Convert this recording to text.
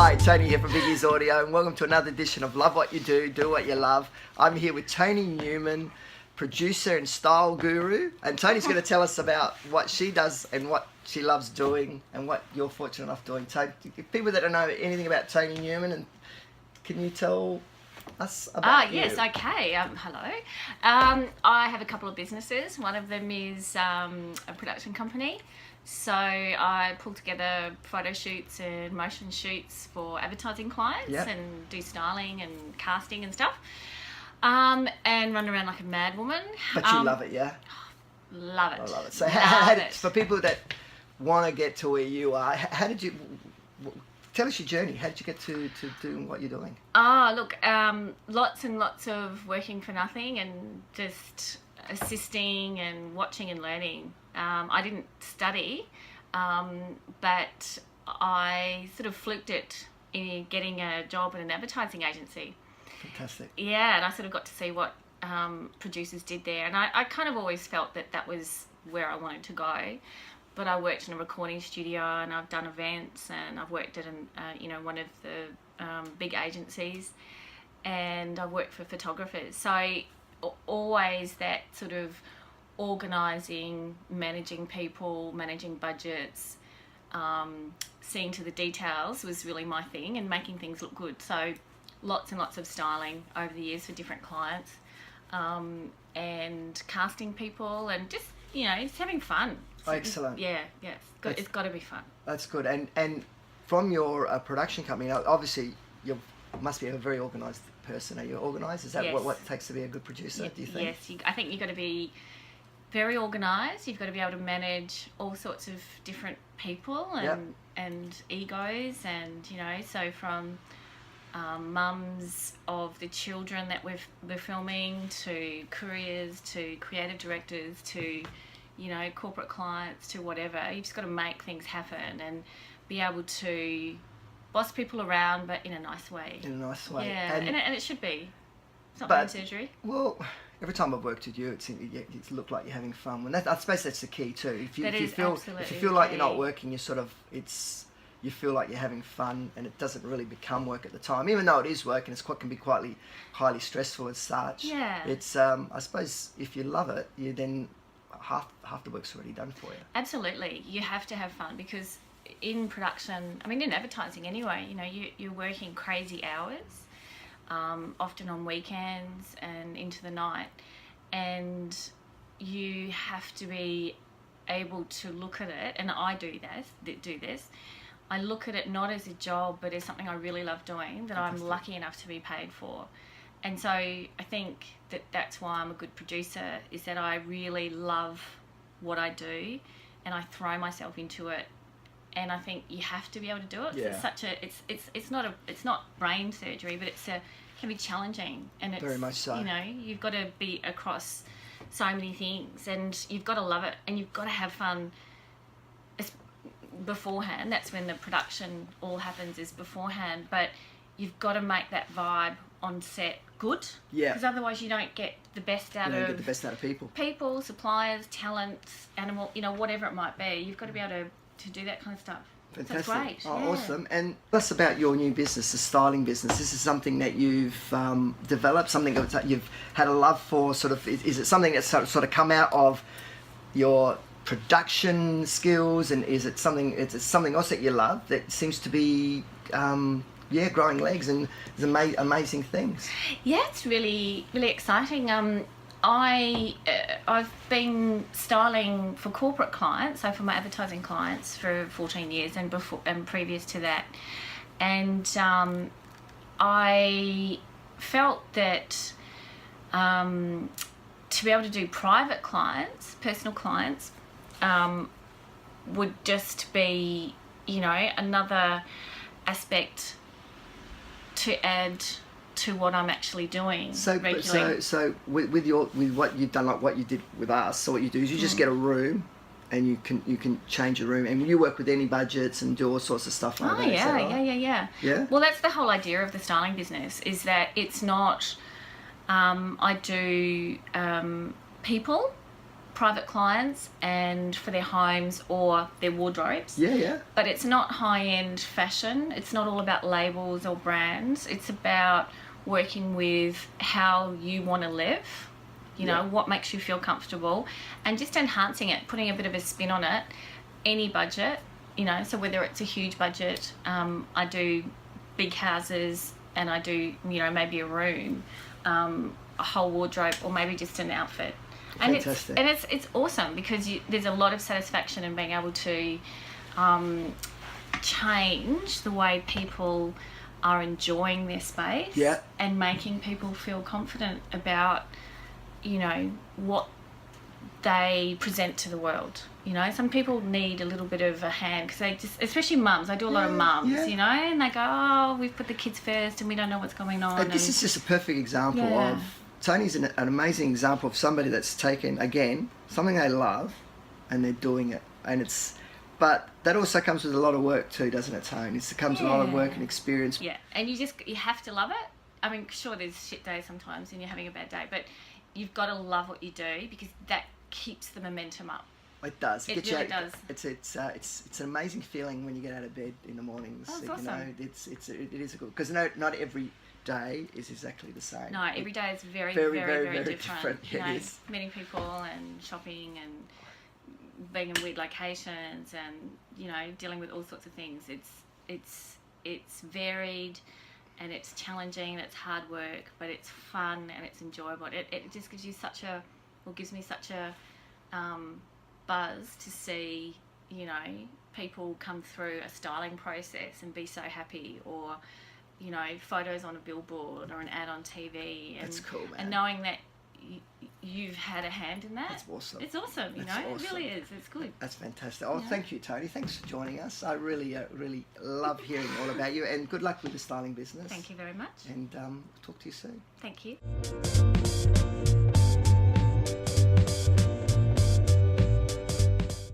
Hi, Tony here from Biggie's Audio, and welcome to another edition of Love What You Do, Do What You Love. I'm here with Toni Newman, producer and style guru, and Toni's going to tell us about what she does and what she loves doing and what you're fortunate enough doing. So, people that don't know anything about Toni Newman, and can you tell us about you? Yes, okay. Hello. I have a couple of businesses. One of them is a production company. So I pull together photo shoots and motion shoots for advertising clients and do styling and casting and stuff. And run around like a mad woman. But you love it, yeah? Love it. I love it. So how did, for people that want to get to where you are, how did you... Tell us your journey. How did you get to doing what you're doing? Look, lots and lots of working for nothing and just assisting and watching and learning. I didn't study, but I sort of fluked it in getting a job at an advertising agency. Fantastic. Yeah, and I sort of got to see what producers did there. And I kind of always felt that that was where I wanted to go. But I worked in a recording studio and I've done events and I've worked at one of the big agencies, and I've worked for photographers. So always that sort of organising, managing people, managing budgets, seeing to the details was really my thing, and making things look good. So lots and lots of styling over the years for different clients, and casting people, and just just having fun. Excellent. Yeah, it's got to be fun. That's good. And from your production company, now, obviously you must be a very organised person. Are you organised? Is that Yes. what it takes to be a good producer, do you think? Yes, I think you've got to be very organised. You've got to be able to manage all sorts of different people and egos, and so from mums of the children that we're filming, to couriers, to creative directors, to corporate clients, to whatever. You've just got to make things happen and be able to boss people around, but in a nice way. In a nice way. Yeah, and it should be. It's not brain surgery. Well, every time I've worked with you, it's looked like you're having fun. And I suppose that's the key too. If you feel like you're not working, you feel like you're having fun, and it doesn't really become work at the time, even though it is work, and can be quite highly stressful as such. Yeah. It's I suppose if you love it, you then half the work's already done for you. Absolutely, you have to have fun, because in production, in advertising anyway, you're working crazy hours, often on weekends and into the night, and you have to be able to look at it, and I do this. I look at it not as a job, but as something I really love doing, that I'm lucky enough to be paid for. And so I think that's why I'm a good producer, is that I really love what I do and I throw myself into it. And I think you have to be able to do it. Yeah. It's not brain surgery, but it can be challenging, and it's very much so. You've got to be across so many things, and you've got to love it, and you've got to have fun beforehand. That's when the production all happens, is beforehand. But you've got to make that vibe on set good. Yeah. Because otherwise you don't get the best out of... get the best out of people. People, suppliers, talent, animal, whatever it might be. You've got to be able to do that kind of stuff. Fantastic. So that's great. Oh, yeah. Awesome. And tell us about your new business, the styling business. This is something that you've developed, something that you've had a love for, sort of. Is it something that's sort of come out of your production skills, and is it something else that you love that seems to be growing legs and is amazing things? Yeah, it's really, really exciting. I've been styling for corporate clients, so for my advertising clients, for 14 years, and previous to that, and I felt that to be able to do private clients, personal clients, would just be, another aspect to add to what I'm actually doing regularly. So with what you've done, like what you did with us, so what you do is you just get a room, and you can change your room, and you work with any budgets and do all sorts of stuff like that. Yeah. Well, that's the whole idea of the styling business, is that it's not. I do people, private clients and for their homes or their wardrobes. Yeah. But it's not high-end fashion. It's not all about labels or brands. It's about working with how you want to live, you know, what makes you feel comfortable, and just enhancing it, putting a bit of a spin on it, any budget, you know, so whether it's a huge budget, I do big houses and I do, you know, maybe a room, a whole wardrobe, or maybe just an outfit. Fantastic. And it's awesome because there's a lot of satisfaction in being able to change the way people are enjoying their space, and making people feel confident about, you know, what they present to the world. You know, some people need a little bit of a hand because they just, especially mums, I do a lot of mums, you know, and they go, oh, we've put the kids first and we don't know what's going on. And this is just a perfect example of, Tony's an amazing example of somebody that's taken, again, something they love and they're doing it. And it's, but that also comes with a lot of work too, doesn't it, Tony? It comes with a lot of work and experience. Yeah, and you have to love it. I mean, sure, there's shit days sometimes and you're having a bad day, but you've got to love what you do because that keeps the momentum up. It does. It really does. It's an amazing feeling when you get out of bed in the mornings. Oh, it's awesome. Know, it is a good, because not every day is exactly the same. No, every day is very different. You know, meeting people and shopping and being in weird locations and, you know, dealing with all sorts of things. It's varied and it's challenging and it's hard work, but it's fun and it's enjoyable. It just gives me such a buzz to see, you know, people come through a styling process and be so happy, or, you know, photos on a billboard or an ad on TV. And, that's cool, man. And knowing that you've had a hand in that. That's awesome. It's awesome, you know. Awesome. It really is. It's good. That's fantastic. Oh, thank you, Toni. Thanks for joining us. I really love hearing all about you, and good luck with the styling business. Thank you very much. And talk to you soon. Thank you.